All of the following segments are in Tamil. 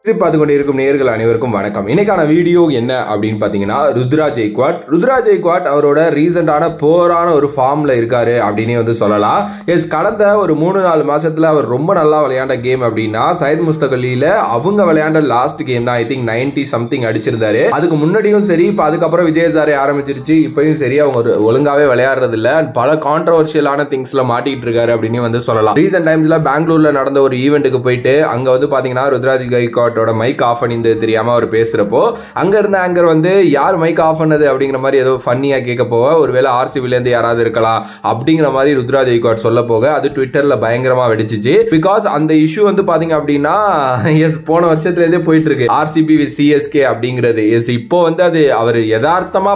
பார்த்து கொண்டிருக்கும் நேயர்கள் அனைவருக்கும் வணக்கம். இன்னைக்கான வீடியோ என்ன அப்படின்னு பாத்தீங்கன்னா, ருத்ராஜ் கெய்க்வாட் அவரோட ரீசெண்டான போரான ஒரு ஃபார்ம்ல இருக்காரு அப்படின்னு சொல்லலாம். எஸ், கடந்த ஒரு 3-4 மாசத்துல அவர் ரொம்ப நல்லா விளையாண்ட கேம் அப்படின்னா சையத் முஸ்தக் அலியில அவங்க விளையாண்ட லாஸ்ட் கேம் தான். ஐ திங்க் 90 சம்திங் அடிச்சிருந்தாரு. அதுக்கு முன்னாடியும் சரி, இப்ப அதுக்கப்புறம் விஜயசாரை ஆரம்பிச்சிருச்சு. இப்பயும் சரி, அவங்க ஒழுங்காவே விளையாடுறது இல்ல. பல கான்ட்ரவர்ஷியலான திங்ஸ்ல மாட்டிட்டு இருக்காரு அப்படின்னு சொல்லலாம். ரீசெண்ட் டைம்ஸ்ல பெங்களூர்ல நடந்த ஒரு ஈவெண்ட்டுக்கு போயிட்டு அங்க பாத்தீங்கன்னா ருத்ராஜ் கெய்க்வாட் மைக் ஆஃப் பண்ணி தெரியாம அவர் பேசுறப்போ அங்க இருந்த ஆங்கர் யார் மைக் ஆஃப் பண்ணது அப்படிங்கிற மாதிரி ஏதோ ஃபன்னியா கேட்க போக, ஒருவேளை ஆர்சிபில இருந்து யாராவது இருக்கலாம் அப்படிங்கிற மாதிரி ருத்ராஜ் கெய்க்வாட் சொல்ல போக அது ட்விட்டர்ல பயங்கரமா வெடிச்சிச்சு. பிகாஸ் அந்த இஷ்யூ பாத்தீங்க அப்படின்னா எஸ் போன வருஷத்துல இருந்தே போயிட்டு இருக்கு. ஆர்சிபி வித் சிஎஸ்கே அப்படிங்கிறது எஸ் இப்போ அது அவர் யதார்த்தமா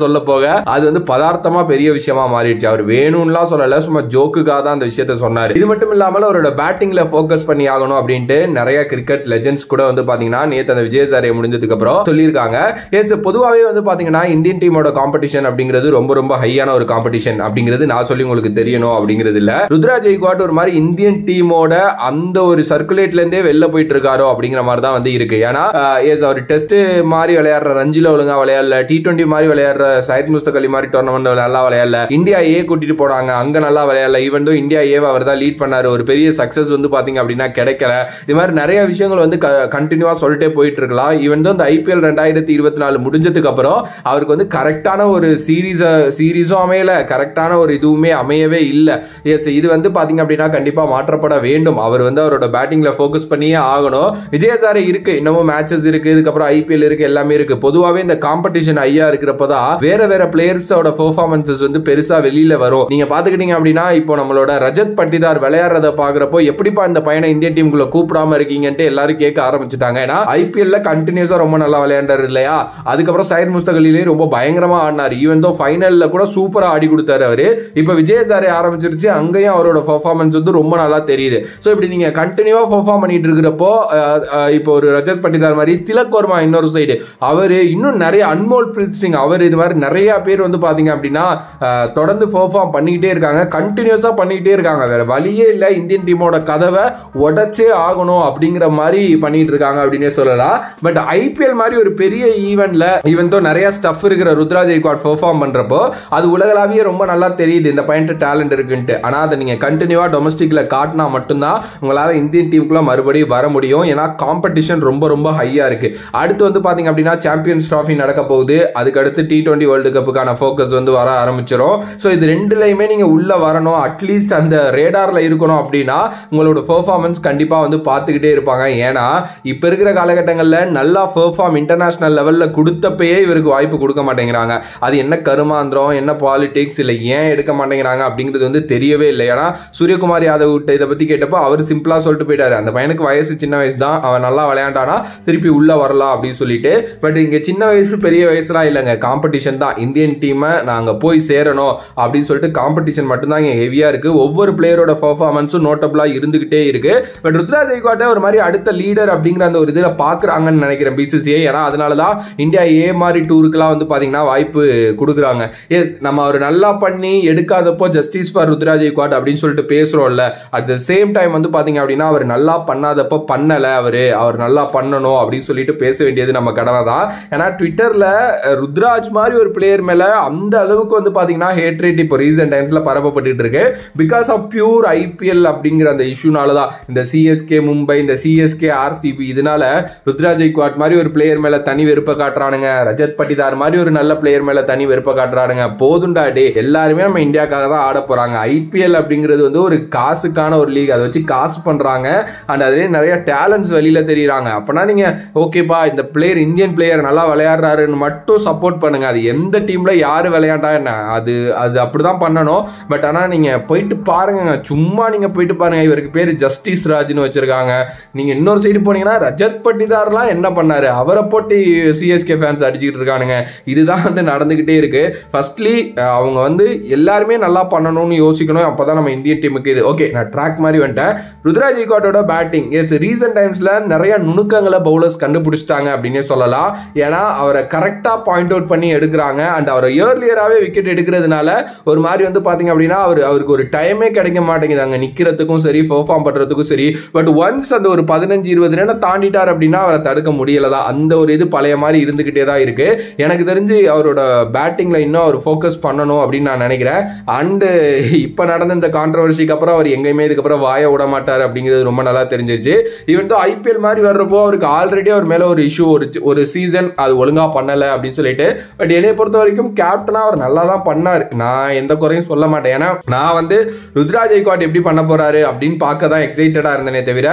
சொல்ல போக அது பதார்த்தமா பெரிய விஷயமா மாறிடுச்சு. அவர் வேணும்லாம் சொல்லல, சும்மா ஜோக்குக்காக தான் அந்த விஷயத்த சொன்னாரு. இது மட்டும் இல்லாமல் அவரோட பேட்டிங்ல போக்கஸ் பண்ணி ஆகணும் அப்படின்ட்டு நிறைய கிரிக்கெட் லெஜெண்ட்ஸ் கூட பாத்தீங்கன்னா நேத்து அந்த விஜயசாரை முடிஞ்சதுக்கு அப்புறம் சொல்லியிருக்காங்க. எஸ், பொதுவாகவே பாத்தீங்கன்னா இந்தியன் டீமோட காம்படிஷன் அப்படிங்கிறது ரொம்ப ரொம்ப ஹையான ஒரு காம்படிஷன் அப்படிங்கிறது நான் சொல்லி உங்களுக்கு தெரியணும் அப்படிங்கிறது இல்ல. ருத்ராஜ் கெய்க்வாட் ஒரு மாதிரி இந்தியன் டீமோட அந்த ஒரு சர்க்குலேட்ல இருந்தே வெளில போயிட்டு இருக்காரோ அப்படிங்கிற மாதிரி தான் இருக்கு. ஏன்னா எஸ், அவர் டெஸ்ட் மாதிரி விளையாடுற ரஞ்சில ஒழுங்கா விளையாடல, T20 மாதிரி விளையாடுற சையத் முஸ்தக் அலி மாதிரி டோர்னமெண்ட் நல்லா விளையாடல, இந்தியா ஏ கூட்டிட்டு போனாங்க அங்க நல்லா விளையாடல. ஈவன் தோ இந்தியா ஏ அவர் தான் லீட் பண்ணாரு, ஒரு பெரிய சக்சஸ் பாத்தீங்க அப்படின்னா கிடைக்கல. இது மாதிரி நிறைய விஷயங்கள் கண்டினியூவா சொல்லிட்டே போயிட்டு இருக்கலாம். ஈவன் தோ இந்த IPL 2024 முடிஞ்சதுக்கு அப்புறம் அவருக்கு கரெக்டான ஒரு சீரீஸும் அமையல, கரெக்டான ஒரு இதுவுமே அமையவே இல்லை. எஸ், இது பாத்தீங்க அப்படின்னா கண்டிப்பா மாற்றப்பட வேண்டும். அவர் அவரோட பேட்டிங்ல போக்கஸ் பண்ணியே ஆகணும். விஜயசாரை இருக்கு, இன்னமும் மேட்சஸ் இருக்கு, இதுக்கப்புறம் IPL இருக்கு, எல்லாமே இருக்கு. பொதுவாகவே இந்த காம்படிஷன் ஐயா இருக்கிறப்பதான் வேற பிளேயர்ஸோட பெர்ஃபார்மன்சஸ் பெருசா வெளியில வரும். நீங்க பாத்துக்கிட்டீங்க அப்படின்னா இப்போ நம்மளோட ரஜத் பட்டிதார் விளையாடுறத பாக்குறப்போ எப்படிப்பா இந்த பையனை இந்தியன் டீமுக்குள்ள கூப்பிடாம இருக்கீங்கன்ட்டு எல்லாரும் கேட்க ஆரம்பிச்சுட்டாங்க. ஏன்னா IPL கண்டினியூஸா ரொம்ப நல்லா விளையாண்டாரு இல்லையா. அதுக்கப்புறம் சையத் முஸ்தக் அலிலையும் ரொம்ப பயங்கரமா ஆடினாரு. ஈவன் தோ ஃபைனல்ல கூட சூப்பரா ஆடி கொடுத்தாரு அவரு. இப்ப விஜயசாரை ஆரம்பிச்சிருச்சு, அங்கேயும் அவரோட பெர்ஃபார்மன்ஸ் ரொம்ப நல்லா தெரியுது. சோ இப்படி நீங்க கண்டினியூவா பெர்ஃபார்ம் பண்ணிட்டு இருக்கிறப்போ இப்போ ஒரு ரஜத் பட்டிதார் மாதிரி, திலக் வர்மா இன்னொரு சைடு, அவரு இன்னும் நிறைய, அன்மோல் பிரீத் சிங் அவர், இது மாதிரி நிறைய பேர் பாத்தீங்க அப்படின்னா தொடர்ந்து பெர்ஃபார்ம் பண்ணிக்கிட்டே இருக்காங்க, கண்டினியூஸா பண்ணிக்கிட்டே இருக்காங்க. வேற வழியே இல்ல, இந்தியன் டீமோட கதவை உடைச்சே ஆகணும் அப்படிங்கிற மாதிரி பண்ணிட்டு இருக்காங்க அப்படின்னே சொல்லலாம். பட் IPL மாதிரி ஒரு பெரிய ஈவென்ட்ல ஈவன் தோ நிறைய ஸ்டஃப் இருக்கிற ருத்ராஜ் கெய்க்வாட் பெர்ஃபார்ம் பண்றப்போ அது உலகளாவியே ரொம்ப நல்லா தெரியுது இந்த பாயிண்ட் டேலண்ட் இருக்குன்ட்டு. ஆனா அதை நீங்க கண்டினியூவா டொமஸ்டிக்ல காட்டினா மட்டும்தான் உங்களால இந்தியன் டீமுக்குள்ள மறுபடியும் வர முடியும். ஏன்னா காம்படிஷன் ரொம்ப ரொம்ப ஹையா இருக்கு. அடுத்து பாத்தீங்க அப்படின்னா சாம்பியன்ஸ் டிராஃபி நடக்க போகுது. அதுக்கு அடுத்து T20 வேர்ல்டு கப்புக்கான போக்கஸ் வர ஆரம்பிச்சிடும். சோ இது ரெண்டுலயுமே நீங்க உள்ள வரணும், அட்லீஸ்ட் அந்த ரேடார்ல இருக்கணும் அப்படின்னா உங்களோட பெர்ஃபார்மன்ஸ் கண்டிப்பா பார்த்துக்கிட்டே இருப்பாங்க. ஏன்னா இப்ப இருக்கிற காலகட்டங்கள்ல நல்லா பெர்ஃபார்ம் இன்டர்நேஷனல் லெவல்ல கொடுத்தப்பயே இவருக்கு வாய்ப்பு கொடுக்க மாட்டேங்கிறாங்க. அது என்ன கருமாந்திரம், என்ன பாலிடிக்ஸ், இல்ல ஏன் எடுக்க மாட்டேங்கிறாங்க அப்படிங்கிறது தெரியவே இல்லை. ஏன்னா சூரியகுமார் யாதவ் இதை பத்தி கேட்டப்போ அவர் சிம்பிளா சொல்லிட்டு போயிட்டாரு, அந்த பையனுக்கு வயசு சின்ன வயசு தான், அவன் நல்லா விளையாண்டானா திருப்பி உள்ள வரலாம் அப்படின்னு சொல்லிட்டு. பட் இங்க சின்ன வயசு பெரிய வயசுலாம் இல்லைங்க, காம்படிஷன் தான். இந்தியன் டீமை நாங்க போய் சேரணும் அப்படின்னு சொல்லிட்டு காம்படிஷன் மட்டும்தான் இங்க ஹெவியா இருக்கு. ஒவ்வொரு பிளேயரோட பெர்ஃபார்மன்ஸும் நோட்டபிளா இருந்துகிட்டே இருக்கு. பட் ருத்ராஜ் கெய்க்வாட் ஒரு மாதிரி அடுத்த லீடர் அப்படிங்கிற அந்த ஒரு இதுல பாக்குறாங்கன்னு நினைக்கிறேன் BCCI. ஏன்னா அதனாலதான் இந்தியா ஏ மாதிரி டூருக்குலாம் பாத்தீங்கன்னா வாய்ப்பு கொடுக்குறாங்க. எஸ், நம்ம அவர் நல்லா பண்ணி எடுக்காதப்போ ஜஸ்டிஸ் ஃபார் ருத்ராஜ் கெய்க்வாட் அப்படின்னு சொல்லிட்டு பேசுறோம்ல, அட் த சேம் டைம் பாத்தீங்க அப்படின்னா அவர் நல்லா பண்ணாதப்போ பண்ணல, அவர் நல்லா பண்ணணும் அப்படின்னு சொல்லிட்டு பேச வேண்டியது நம்ம கடமை தான். ஏன்னா ட்விட்டர்ல ருத்ராஜ் மாதிரி ஒரு பிளேயர் மேல அந்த அளவுக்கு பாத்தீங்கன்னா ஹேட்ரேட் இப்போ ரீசெண்ட் டைம்ஸ்ல பரப்பப்பட்டு இருக்கு. பிகாஸ் ஆஃப் பியூர் IPL அப்படிங்கிற அந்த இஷ்யூனாலதான் இந்த CSK மும்பை, இந்த CSK RCB, இதனால ருத்ராஜ் கெய்க்வாட் மாதிரி ஒரு பிளேயர் மேல தனி வெறுப்பை காட்டுறானுங்க, ரஜத் பட்டிதார் மாதிரி ஒரு நல்ல பிளேயர் மேல தனி வெறுப்பை காட்டுறானுங்க. போதுண்டா டே, எல்லாருமே நம்ம இந்தியாக்காக தான் ஆட போறாங்க. IPL அப்படிங்கிறது ஒரு காசுக்கான ஒரு லீக், அதை வச்சு காசு பண்றாங்க. அண்ட் அதுலேயே நிறைய டேலண்ட்ஸ் வெளியில தெரியுறாங்க. அப்பனா நீங்க ஓகேப்பா, இந்த பிளேயர் இந்தியன் பிளேயர் நல்லா விளையாடுறாருன்னு மட்டும் சப்போர்ட் பண்ணுங்க. அது எந்த டீம்ல யாரு விளையாண்டா என்ன, அது அப்படிதான் பண்ணணும். பட் ஆனா நீங்க போயிட்டு பாருங்க, சும்மா நீங்க போயிட்டு பாருங்க. இவருக்கு பேரு ஜஸ்டிஸ் ராஜ்னு வச்சிருக்காங்க. நீங்க இன்னொரு சைடு போனீங்கன்னா ரஜத் பட்டிதார்லாம் என்ன பண்ணாரு, அவரை போட்டு CSK ஃபேன்ஸ் அடிச்சுட்டு இருக்கானுங்க. இதுதான் நடந்துகிட்டே இருக்கு. ஃபர்ஸ்ட்லி அவங்க எல்லாருமே நல்லா பண்ணணும்னு யோசிக்கணும். அப்பதான் நம்ம இந்தியன் டீமுக்கு இது ஓகே. நான் ட்ராக் மாதிரி வந்துட்டேன். ருத்ராஜ் கெய்க்வாட்டோட பேட்டிங் எஸ் ரீசெண்ட் டைம்ஸ்ல நிறைய நுணுக்கங்களை பவுலர்ஸ் கண்டுபிடிச்சிட்டாங்க அப்படின்னே சொல்லலாம். ஏன்னா அவரை கரெக்டா பாயிண்ட் அவுட் பண்ணி எடுக்கிறாங்க. அண்ட் அவரை இயர்லியராகவே விக்கெட் எடுக்கிறதுனால ஒரு மாதிரி பாத்தீங்க அப்படின்னா அவருக்கு ஒரு டைமே கிடைக்க மாட்டேங்குது அங்க நிக்கிறதுக்கும் சரி, பெர்ஃபார்ம் பண்றதுக்கும் சரி. பட் ஒன்ஸ் அந்த ஒரு 15-20 ரன் லிமிட்டை தாண்டிட்டார் அப்படின்னா அவரை தடுக்க முடியல தான். அந்த ஒரு இது பழைய மாதிரி இருந்துகிட்டே தான் இருக்கு. எனக்கு தெரிஞ்சு அவரோட பேட்டிங்ல இன்னும் அவர் ஃபோக்கஸ் பண்ணணும் அப்படின்னு நான் நினைக்கிறேன். அண்டு இப்போ நடந்த இந்த கான்ட்ரவர்சிக்கு அப்புறம் அவர் எங்கேயுமே இதுக்கப்புறம் வாய விட மாட்டார் அப்படிங்கிறது ரொம்ப நல்லா தெரிஞ்சிருச்சு. ஈவன் தோ ஐபிஎல் மாதிரி வர்றப்போ அவருக்கு ஆல்ரெடி அவர் மேலே ஒரு இஷ்யூ, ஒரு சீசன் அது ஒழுங்காக பண்ணலை அப்படின்னு சொல்லிட்டு. பட் என்னை பொறுத்த வரைக்கும் கேப்டனா அவர் நல்லா தான் பண்ணார். நான் எந்த குறையும் சொல்ல மாட்டேன். ஏன்னா நான் வந்து ருத்ராஜ் கெய்க்வாட் எப்படி பண்ண போறாரு அப்படின்னு பார்க்க தான் எக்ஸைட்டடா இருந்தேனே தவிர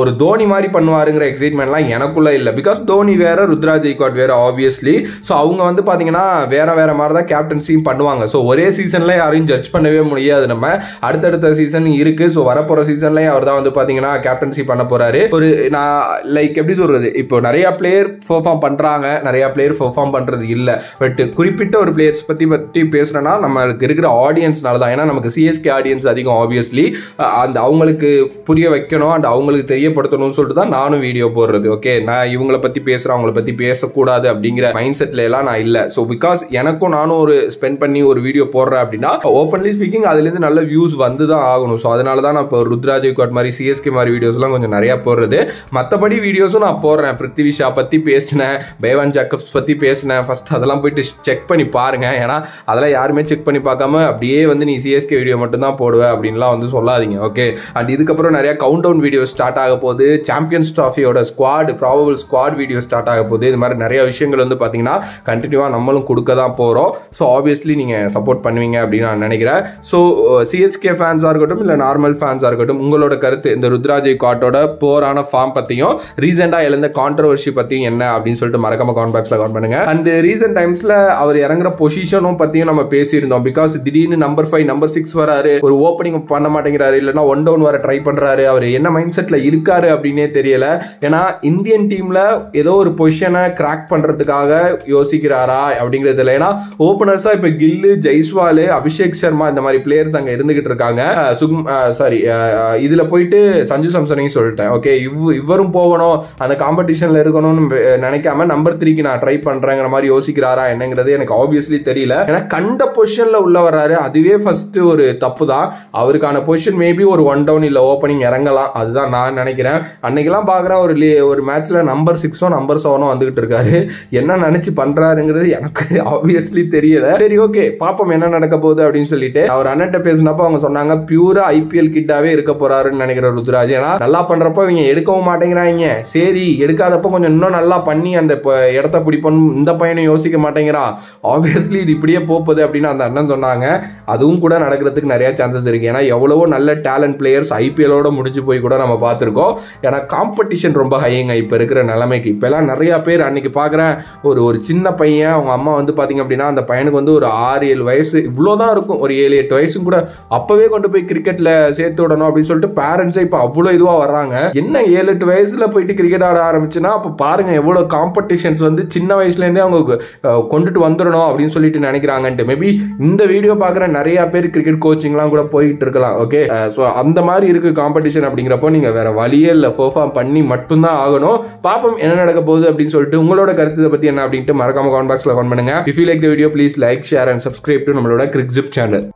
ஒரு தோனி மாதிரி பண்ணுவாருங்கிற எக்ஸைட்மெண்ட்லாம் எனக்குள்ள இல்லை. பிகாஸ் தோனி வேற, ருத்ராஜ் கெய்க்வாட் வேற ஆப்வியஸ்லி. ஸோ அவங்க வந்து பார்த்தீங்கன்னா வேற மாதிரி தான் கேப்டன்சியும் பண்ணுவாங்க. ஸோ ஒரே சீசன்ல யாரையும் ஜட்ஜ் பண்ணவே முடியாது. நம்ம அடுத்தடுத்த சீசன் இருக்கு. ஸோ வரப்போற சீசன்லயும் அவர் தான் வந்து பார்த்தீங்கன்னா கேப்டன்சி பண்ண போறாரு. ஒரு நான் லைக் எப்படி சொல்றது, இப்போ நிறைய பிளேயர் பெர்ஃபார்ம் பண்றாங்க, நிறைய பிளேயர் பெர்ஃபார்ம் பண்றது இல்லை. பட் குறிப்பிட்ட ஒரு பிளேயர்ஸ் பற்றி பேசுறேன்னா நம்மளுக்கு இருக்கிற ஆடியன்ஸ்னால தான். ஏன்னா நமக்கு சிஎஸ்கே ஆடியன்ஸ் அதிகம் ஆப்வியஸ்லி. அந்த அவங்களுக்கு புரிய வைக்கணும் அண்ட் அவங்களுக்கு தெரியப்படுத்தணும்னு சொல்லிட்டு தான் நானும் வீடியோ போடுறது. ஓகே, நான் இவங்களை பற்றி பேசுகிறேன், அவங்கள பற்றி பேசக்கூடாது அப்படிங்கிற மைண்ட் செட்டில் எல்லாம் நான் இல்லை. ஸோ பிகாஸ் எனக்கும் நானும் ஒரு ஸ்பெண்ட் பண்ணி ஒரு வீடியோ போடுறேன் அப்படின்னா ஓப்பன்லி ஸ்பீக்கிங் அதுலேருந்து நல்ல வியூஸ் வந்து தான் ஆகணும். ஸோ அதனால தான் நான் இப்போ ருத்ராஜ் கெய்க்வாட் மாதிரி சிஎஸ்கே மாதிரி வீடியோஸ்லாம் கொஞ்சம் நிறையா போடுறது. மற்றபடி வீடியோஸும் நான் போடுறேன். பிருத்திவி ஷா பற்றி பேசினேன், பேவன் ஜாக்கப்ஸ் பற்றி பேசினேன். ஃபர்ஸ்ட் அதெல்லாம் போயிட்டு செக் பண்ணி பாருங்க. ஏன்னா அதெல்லாம் யாருமே செக் பண்ணி பார்க்காம அப்படியே வந்து நீ சிஎஸ்கே வீடியோ மட்டும் தான் போடுவேன் அப்படின்லாம் வந்து சொல்லாதீங்க. ஓகே, அண்ட் இதுக்கப்புறம் நிறைய கவுண்ட் டவுன் வீடியோ ஸ்டார்ட் ஆக போகுது. சாம்பியன்ஸ் ட்ராஃபியோட ப்ராபபிள் ஸ்குவாட் வீடியோ ஸ்டார்ட் ஆக போகுது. இது மாதிரி நிறைய விஷயங்கள் வந்து பார்த்தீங்கன்னா கண்டினியூவாக நம்மளும் கொடுக்க தான் போகிறோம். ஸோ ஆப்வியஸ்லி நீங்கள் சப்போர்ட் பண்ணுவீங்க அப்படின்னு நான் நினைக்கிறேன். ஸோ சிஎஸ்கே ஃபேன்ஸாக இருக்கட்டும் இல்லை நார்மல் ஃபேன்ஸாக இருக்கட்டும், உங்களோட கருத்து இந்த ருத்ராஜ் கெய்க்வாட்டோட போரான ஃபார்ம் பற்றியும் ரீசெண்டாக எழுந்த கான்ட்ரவர்சி பற்றியும் என்ன அப்படின்னு சொல்லிட்டு மறக்காம கமெண்ட் பாக்ஸில் கமெண்ட் பண்ணுங்க. அண்ட் ரீசெண்ட் டைம்ஸில் அவர் இறங்குற பொசிஷனும் பற்றியும் நம்ம பேசியிருந்தோம். பிகாஸ் திடீர்னு நம்பர் 5 நம்பர் 6 வராரு, ஒரு ஓப்பனிங் பண்ண மாட்டேங்கிறாரு, இல்லைன்னா 1 டவுன் வர ட்ரை பண்றாரு. அவர் என்ன மைண்ட் செட்ல இருக்காரு அப்படின்னே தெரியல. ஏன்னா இந்தியன் டீம்ல ஏதோ ஒரு பொசிஷனை கிராக் பண்றதுக்காக யோசிக்கிறாரா அப்படிங்கிறது இல்லை. ஏன்னா ஓப்பனர்ஸா இப்ப கில்லு, ஜெய்ஸ்வால், அபிஷேக் சர்மா இந்த மாதிரி பிளேயர்ஸ் அங்க இருந்துகிட்டு இருக்காங்க. இதுல போயிட்டு சஞ்சு சாம்சனையும் சொல்லிட்டேன். ஓகே, இவரும் போகணும், அந்த காம்படிஷன்ல இருக்கணும்னு நினைக்காம நம்பர் 3க்கு நான் ட்ரை பண்றேங்கிற மாதிரி யோசிக்கிறாரா என்னங்கிறது எனக்கு ஆப்வியஸ்லி தெரியல. ஏன்னா கண்ட பொசிஷன்ல உள்ள வர்றாரு, அதுவே ஃபர்ஸ்ட் ஒரு தப்பு தான். அவருக்கான பொசிஷன் மேபி ஒரு 1 டவுன் இல்ல ஓப்பனிங் இறங்கலாம், அதுதான் நான் நினைக்கிறேன். அன்னைக்கெல்லாம் பாக்குறேன் ஒரு மேட்ச்ல நம்பர் 6 நம்பர் 7 வந்துகிட்டு இருக்காரு. என்ன நினைச்சு பண்றாருங்கிறது எனக்கு ஆப்வியஸ்லி தெரியல. சரி, ஓகே, பாப்போம் என்ன நடக்க போகுது அப்படின்னு சொல்லிட்டு. அவர் அண்ணன்ட்ட பேசினப்ப அவங்க சொன்னாங்க பியூரா ஐபிஎல் கிட்டாவே இருக்க போறாருன்னு நினைக்கிற ருத்ராஜ். ஏன்னா நல்லா பண்றப்ப இவங்க எடுக்கவும் மாட்டேங்கிறாங்க. சரி, எடுக்காதப்ப கொஞ்சம் இன்னும் நல்லா பண்ணி அந்த இடத்த பிடிப்போம் இந்த பையனை யோசிக்க மாட்டேங்கிறான். ஆப்வியஸ்லி இது இப்படியே போகுது அப்படின்னு அந்த அண்ணன் சொன்னாங்க. அதுவும் கூட நடக்கிறதுக்கு நிறைய சான்சஸ் இருக்கு. ஏன்னா எவ்வளவோ நல்ல டேலண்ட் பிளேயர்ஸ் ஐபிஎலோட முடிஞ்சு போய் கூட நம்ம பார்த்துருக்கோம். ஏன்னா காம்படிஷன் ரொம்ப ஹைங்க இப்போ இருக்கிற நிலைமைக்கு. இப்பெல்லாம் நிறைய பேர் அன்னைக்கு பார்க்குறேன், ஒரு சின்ன பையன், அவங்க அம்மா வந்து பார்த்தீங்க அப்படின்னா அந்த பையனுக்கு வந்து ஒரு 6-7 வயசு இவ்வளோதான் இருக்கும், ஒரு 7-8 வயசும் கூட அப்பவே கொண்டு போய் கிரிக்கெட்ல சேர்த்து விடணும் அப்படின்னு சொல்லிட்டு பேரண்ட்ஸே இப்போ அவ்வளோ இதுவாக வர்றாங்க. என்ன 7-8 வயசுல போயிட்டு கிரிக்கெட் ஆட ஆரம்பிச்சுன்னா அப்போ பாருங்க எவ்வளோ காம்படிஷன்ஸ் வந்து சின்ன வயசுலேருந்தே அவங்க கொண்டுட்டு வந்துடணும் அப்படின்னு சொல்லிட்டு நினைக்கிறாங்கன்ட்டு. மேபி இந்த வீடியோ பார்க்குற நிறைய பேர் கிரிக்கெட் கோச்சிங்லாம் கூட போயிட்டு இருக்கலாம். ஓகே, ஸோ அந்த மாதிரி இருக்கு காம்படிஷன். அப்படிங்கிறப்போ நீங்க வேற வழியே இல்லை, பெர்ஃபார்ம் பண்ணி மட்டும்தான் ஆகணும். பாப்போம் என்ன நடக்க போகுது அப்படின்னு சொல்லிட்டு. உங்களோட கருத்தை பத்தி என்ன அப்படின்ட்டு மறக்காம கமெண்ட் பாக்ஸ்ல கமெண்ட் பண்ணுங்க. If you like the video please like, share and subscribe to நம்மளோட கிரிக்ஸிப் சேனல்.